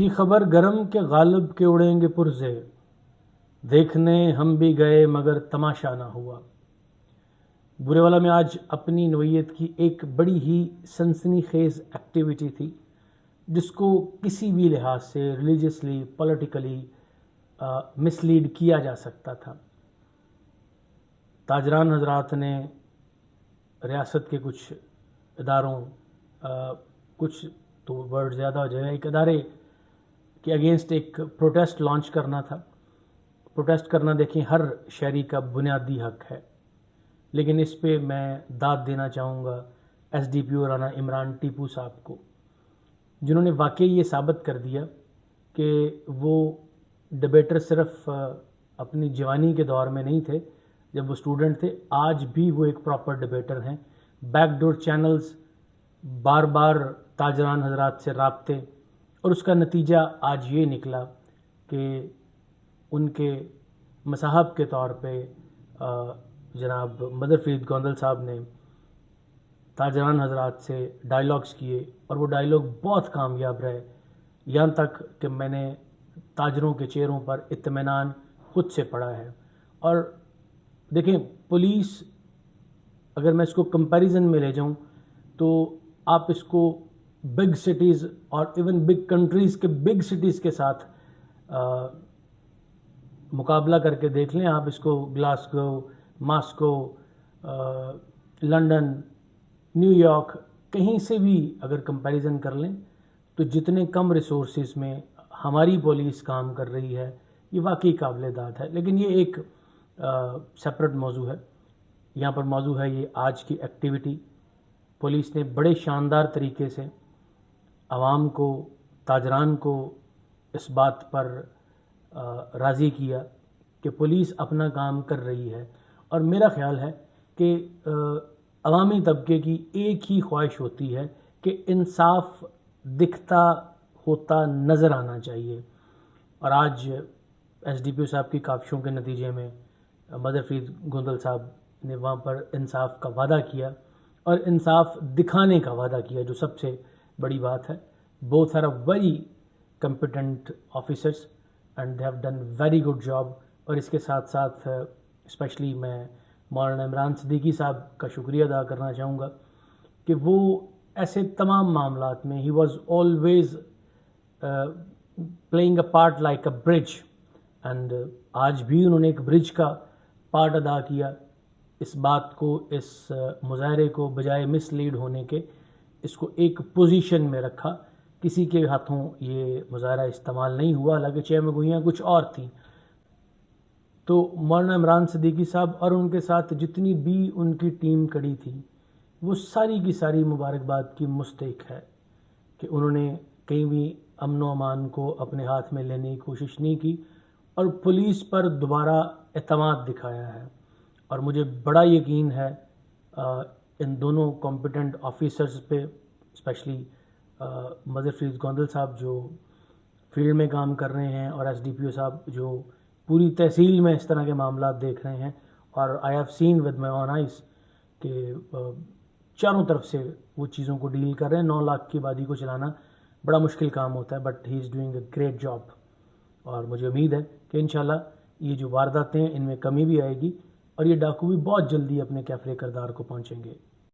تھی خبر گرم کہ غالب کے اڑیں گے پرزے، دیکھنے ہم بھی گئے مگر تماشا نہ ہوا۔ برے والا میں آج اپنی نوعیت کی ایک بڑی ہی سنسنی خیز ایکٹیویٹی تھی جس کو کسی بھی لحاظ سے ریلیجیسلی پولیٹیکلی مسلیڈ کیا جا سکتا تھا۔ تاجران حضرات نے ریاست کے کچھ اداروں کچھ تو ورڈ زیادہ ہو جائے، ایک ادارے کے اگینسٹ ایک پروٹیسٹ لانچ کرنا تھا۔ پروٹیسٹ کرنا دیکھیں ہر شہری کا بنیادی حق ہے، لیکن اس پہ میں داد دینا چاہوں گا ایس ڈی پی او رانا عمران ٹیپو صاحب کو، جنہوں نے واقعی یہ ثابت کر دیا کہ وہ ڈبیٹر صرف اپنی جوانی کے دور میں نہیں تھے جب وہ اسٹوڈنٹ تھے، آج بھی وہ ایک پراپر ڈبیٹر ہیں۔ بیک ڈور چینلز، بار بار تاجران حضرات سے رابطے، اور اس کا نتیجہ آج یہ نکلا کہ ان کے مصاحب کے طور پہ جناب مدر فرید گوندل صاحب نے تاجران حضرات سے ڈائلاگز کیے، اور وہ ڈائلاگ بہت کامیاب رہے، یہاں تک کہ میں نے تاجروں کے چہروں پر اطمینان خود سے پڑھا ہے۔ اور دیکھیں پولیس، اگر میں اس کو کمپیریزن میں لے جاؤں تو آپ اس کو بگ سٹیز اور ایون بگ کنٹریز کے بگ سٹیز کے ساتھ مقابلہ کر کے دیکھ لیں۔ آپ اس کو Glasgow, Moscow, London, new York, کہیں سے بھی اگر کمپیریزن کر لیں تو جتنے کم ریسورسز میں ہماری پولیس کام کر رہی ہے یہ واقعی قابل داد ہے۔ لیکن یہ ایک سیپریٹ موضوع ہے۔ یہاں پر موضوع ہے یہ آج کی ایکٹیویٹی۔ پولیس نے بڑے شاندار طریقے سے عوام کو، تاجران کو اس بات پر راضی کیا کہ پولیس اپنا کام کر رہی ہے، اور میرا خیال ہے کہ عوامی طبقے کی ایک ہی خواہش ہوتی ہے کہ انصاف دکھتا ہوتا نظر آنا چاہیے۔ اور آج ایس ڈی پی او صاحب کی کاوشوں کے نتیجے میں مدر فرید گوندل صاحب نے وہاں پر انصاف کا وعدہ کیا اور انصاف دکھانے کا وعدہ کیا، جو سب سے بڑی بات ہے۔ Both are a very competent officers and they have done very good job. اور اس کے ساتھ ساتھ اسپیشلی میں مولانا عمران صدیقی صاحب کا شکریہ ادا کرنا چاہوں گا کہ وہ ایسے تمام معاملات میں he was always playing a part like a bridge, and آج بھی انہوں نے ایک برج کا پارٹ ادا کیا۔ اس بات کو، اس مظاہرے کو بجائے مس لیڈ ہونے کے، اس کو ایک پوزیشن میں رکھا۔ کسی کے ہاتھوں یہ مظاہرہ استعمال نہیں ہوا، حالانکہ چہ گوئیاں کچھ اور تھیں۔ تو مولانا عمران صدیقی صاحب اور ان کے ساتھ جتنی بھی ان کی ٹیم کڑی تھی، وہ ساری کی ساری مبارکباد کی مستحق ہے کہ انہوں نے کہیں بھی امن و امان کو اپنے ہاتھ میں لینے کی کوشش نہیں کی اور پولیس پر دوبارہ اعتماد دکھایا ہے۔ اور مجھے بڑا یقین ہے ان دونوں کمپیٹنٹ آفیسرز پہ، اسپیشلی مدر فرید گوندل صاحب جو فیلڈ میں کام کر رہے ہیں، اور ایس ڈی پی او صاحب جو پوری تحصیل میں اس طرح کے معاملات دیکھ رہے ہیں۔ اور I have seen with my own eyes کہ چاروں طرف سے وہ چیزوں کو ڈیل کر رہے ہیں۔ 9 لاکھ کی آبادی کو چلانا بڑا مشکل کام ہوتا ہے، but he is doing a great job. اور مجھے امید ہے کہ انشاءاللہ یہ جو وارداتیں ہیں ان میں کمی بھی آئے گی، اور یہ ڈاکو بھی بہت جلدی اپنے کیفر کردار کو پہنچیں گے۔